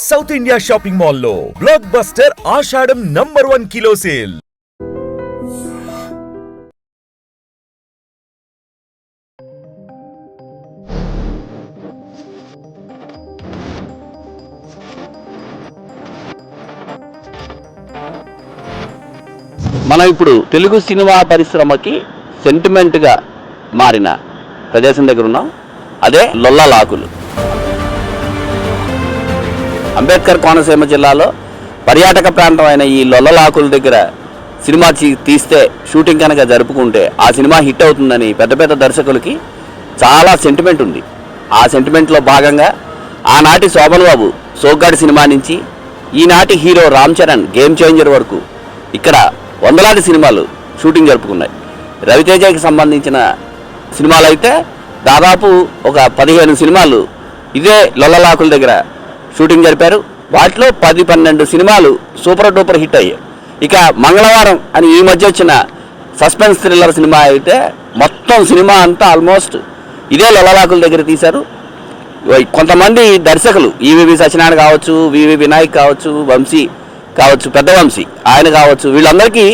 South India shopping మాల్లో block buster ఆషాఢం #1 kilo sale. మనం ఇప్పుడు తెలుగు సినిమా పరిశ్రమకి సెంటిమెంట్గా మారిన ప్రదేశం దగ్గర ఉన్నాం. అదే లొల్లలాకులు. అంబేద్కర్ కోనసీమ జిల్లాలో పర్యాటక ప్రాంతం అయిన ఈ లొల్లలాకుల దగ్గర సినిమా తీస్తే, షూటింగ్ కనుక జరుపుకుంటే ఆ సినిమా హిట్ అవుతుందని పెద్ద పెద్ద దర్శకులకి చాలా సెంటిమెంట్ ఉంది. ఆ సెంటిమెంట్లో భాగంగా ఆనాటి శోభన్ బాబు సోగ్గాడి సినిమా నుంచి ఈనాటి hero Ram Charan game changer వరకు ఇక్కడ వందలాది సినిమాలు షూటింగ్ జరుపుకున్నాయి. రవితేజకి సంబంధించిన సినిమాలు అయితే దాదాపు ఒక 15 సినిమాలు ఇదే లొల్లలాకుల దగ్గర షూటింగ్ జరిపారు. వాటిలో 10-12 సినిమాలు సూపర్ డూపర్ హిట్ అయ్యాయి. ఇక మంగళవారం అని ఈ మధ్య వచ్చిన సస్పెన్స్ థ్రిల్లర్ సినిమా అయితే మొత్తం సినిమా అంతా ఆల్మోస్ట్ ఇదే లొల్లలాకుల దగ్గర తీశారు. కొంతమంది దర్శకులు ఈవీవి సత్యనారాయణ కావచ్చు, వివి వినాయక్ కావచ్చు, వంశీ కావచ్చు, పెద్ద వంశీ ఆయన కావచ్చు, వీళ్ళందరికీ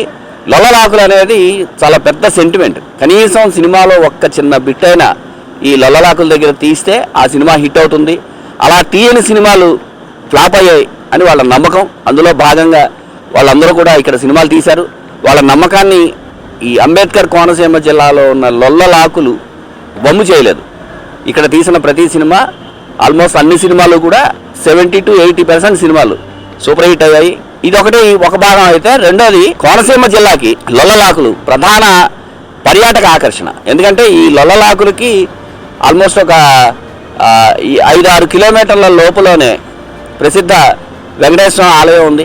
లొల్లలాకులు అనేది చాలా పెద్ద సెంటిమెంట్. కనీసం సినిమాలో ఒక్క చిన్న బిట్ అయినా ఈ లొల్లలాకుల దగ్గర తీస్తే ఆ సినిమా హిట్ అవుతుంది. అలా తీయని సినిమాలు ఫ్లాప్ అయ్యాయి అని వాళ్ళ నమ్మకం. అందులో భాగంగా వాళ్ళందరూ కూడా ఇక్కడ సినిమాలు తీశారు. వాళ్ళ నమ్మకాన్ని ఈ అంబేద్కర్ కోనసీమ జిల్లాలో ఉన్న లొల్లలాకులు బొమ్ము చేయలేదు. ఇక్కడ తీసిన ప్రతి సినిమా ఆల్మోస్ట్ అన్ని సినిమాలు కూడా 70 to 80% సినిమాలు సూపర్ హిట్ అయ్యాయి. ఇది ఒక భాగం అయితే, రెండోది కోనసీమ జిల్లాకి లొల్లలాకులు ప్రధాన పర్యాటక ఆకర్షణ. ఎందుకంటే ఈ లొల్లలాకులకి ఆల్మోస్ట్ ఒక 5-6 కిలోమీటర్ల లోపులోనే ప్రసిద్ధ వెంకటేశ్వర ఆలయం ఉంది.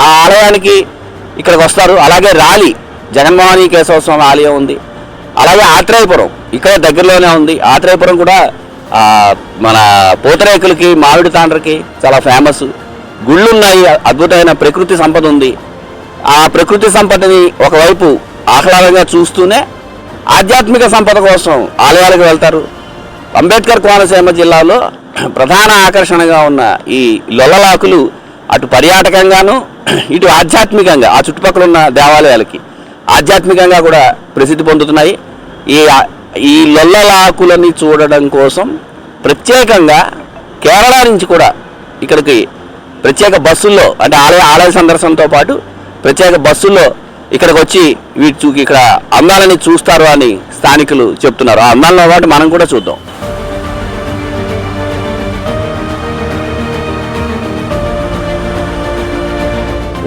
ఆ ఆలయానికి ఇక్కడికి వస్తారు. అలాగే రాలి జగన్మోహని కేశవ స్వామి ఆలయం ఉంది. అలాగే ఆత్రేయపురం ఇక్కడ దగ్గరలోనే ఉంది. ఆత్రేయపురం కూడా మన పూతరేకులకి, మామిడి తాండ్రకి చాలా ఫేమస్. గుళ్ళు ఉన్నాయి, అద్భుతమైన ప్రకృతి సంపద ఉంది. ఆ ప్రకృతి సంపదని ఒకవైపు ఆహ్లాదంగా చూస్తూనే ఆధ్యాత్మిక సంపద కోసం ఆలయాలకు వెళ్తారు. అంబేద్కర్ కోనసీమ జిల్లాలో ప్రధాన ఆకర్షణగా ఉన్న ఈ లొల్లలాకులు అటు పర్యాటకంగాను, ఇటు ఆధ్యాత్మికంగా ఆ చుట్టుపక్కల ఉన్న దేవాలయాలకి ఆధ్యాత్మికంగా కూడా ప్రసిద్ధి పొందుతున్నాయి. ఈ లొల్లలాకులని చూడడం కోసం ప్రత్యేకంగా కేరళ నుంచి కూడా ఇక్కడికి ప్రత్యేక బస్సుల్లో, అంటే ఆలయ సందర్శనతో పాటు ప్రత్యేక బస్సుల్లో ఇక్కడికి వచ్చి ఇక్కడ అందాలని చూస్తారు అని స్థానికులు చెప్తున్నారు. ఆ అందాలతో పాటు మనం కూడా చూద్దాం.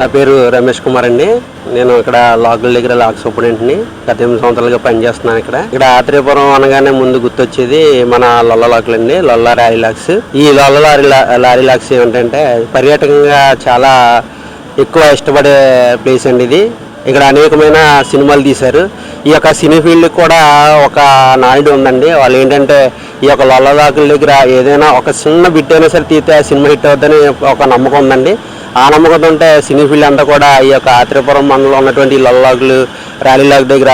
నా పేరు రమేష్ కుమార్ అండి. నేను ఇక్కడ లాకుల దగ్గర లాక్ సూపరింటెండెంట్ని. గత 8 సంవత్సరాలుగా పనిచేస్తున్నాను ఇక్కడ. ఆత్రేయపురం అనగానే ముందు గుర్తొచ్చేది మన లొల్లలాకులు అండి, లొల్ల లారీ లాక్స్. ఈ లొల్ల లారీ లాక్స్ ఏమిటంటే పర్యాటకంగా చాలా ఎక్కువ ఇష్టపడే ప్లేస్ అండి ఇది. ఇక్కడ అనేకమైన సినిమాలు తీశారు. ఈ యొక్క సినీ ఫీల్డ్ కూడా ఒక నాయుడు ఉందండి. వాళ్ళు ఏంటంటే ఈ యొక్క లొల్లలాకుల దగ్గర ఏదైనా ఒక చిన్న బిట్ అయినా సరే తీస్తే సినిమా హిట్ అవుతుందని ఒక నమ్మకం ఉందండి. ఆ నమ్మకంతో ఉంటే సినీ ఫీల్డ్ అంతా కూడా ఈ యొక్క ఆత్రేయపురం మండలంలో ఉన్నటువంటి లొల్లలాకులు, ర్యాలీలాక్ దగ్గర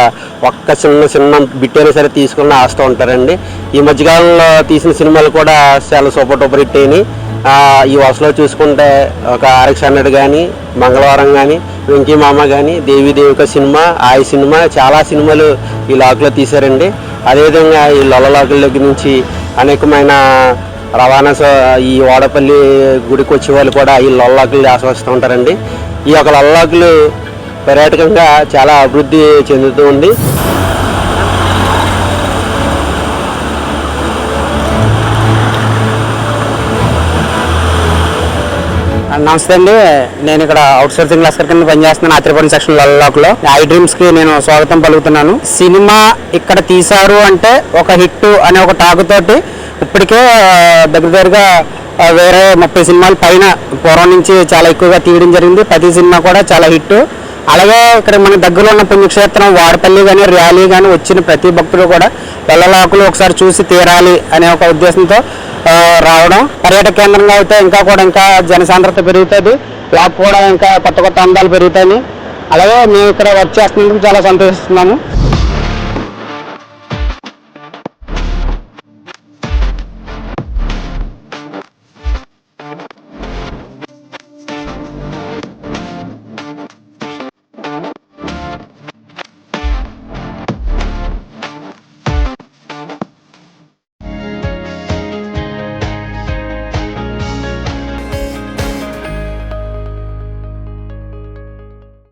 ఒక్క చిన్న బిట్ అయినా సరే తీసుకుని ఆస్తూ ఉంటారండి. ఈ మధ్యకాలంలో తీసిన సినిమాలు కూడా చాలా సూపర్ డూపర్ హిట్ అయినాయి. ఈ వరుసలో చూసుకుంటే ఒక RX 100 కానీ, మంగళవారం కానీ, వెంకీ మామ కానీ, దేవి దేవిక సినిమా, ఆయి సినిమా, చాలా సినిమాలు ఈ లాకులో తీశారండి. అదేవిధంగా ఈ లొల్లలాకుల దగ్గర నుంచి అనేకమైన రవాణా ఈ వాడపల్లి గుడికి వచ్చే వాళ్ళు కూడా ఈ లొల్లలాకులు ఆస్వాదిస్తూ ఉంటారండి. ఈ యొక్క లొల్లలాకులు పర్యాటకంగా చాలా అభివృద్ధి చెందుతూ ఉంది. నమస్తే అండి. నేను ఇక్కడ అవుట్ సోర్సింగ్ క్లాస్ కింద పనిచేస్తున్నాను ఆత్రేయపురం సెక్షన్ లొల్లలాకులో. ఐ డ్రీమ్స్ కి నేను స్వాగతం పలుకుతున్నాను. సినిమా ఇక్కడ తీశారు అంటే ఒక హిట్ అనే ఒక టాక్ తోటి ఇప్పటికే దగ్గరగా వేరే 30 సినిమాల పైన పూర్వం నుంచి చాలా ఎక్కువగా తీయడం జరిగింది. ప్రతి సినిమా కూడా చాలా హిట్. అలాగే ఇక్కడ మన దగ్గరలో ఉన్న పుణ్యక్షేత్రం వాడపల్లి కానీ, ర్యాలీ కానీ వచ్చిన ప్రతి భక్తులు కూడా లొల్లలాకులు ఒకసారి చూసి తీరాలి అనే ఒక ఉద్దేశంతో రావడం. పర్యాటక కేంద్రంగా అయితే ఇంకా జనసాంద్రత పెరుగుతుంది. లాక్ కూడా ఇంకా కొత్త అందాలు పెరుగుతాయి. అలాగే మేము ఇక్కడ వర్క్ చేస్తున్నందుకు చాలా సంతోషిస్తున్నాము.